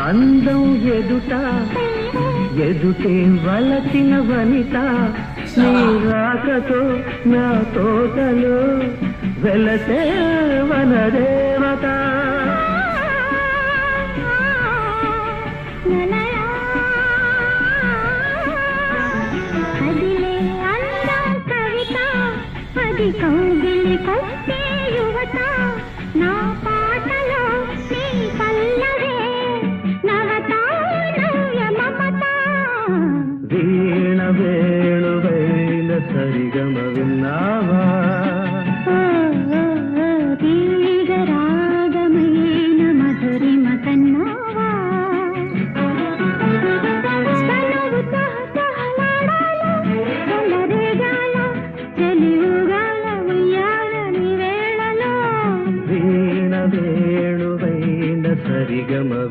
అందం ఎదుట ఎదుటే వలచిన వనిత నీ రాకతో నా తోటలో వెలసే వనదేవత అదిలే అందం కవిత అది కౌగిలి కొట్టే యువత నా పాటలో నీ పల్లవే నవత నవ్య మమత వీణ వేణువైన సరిగమవే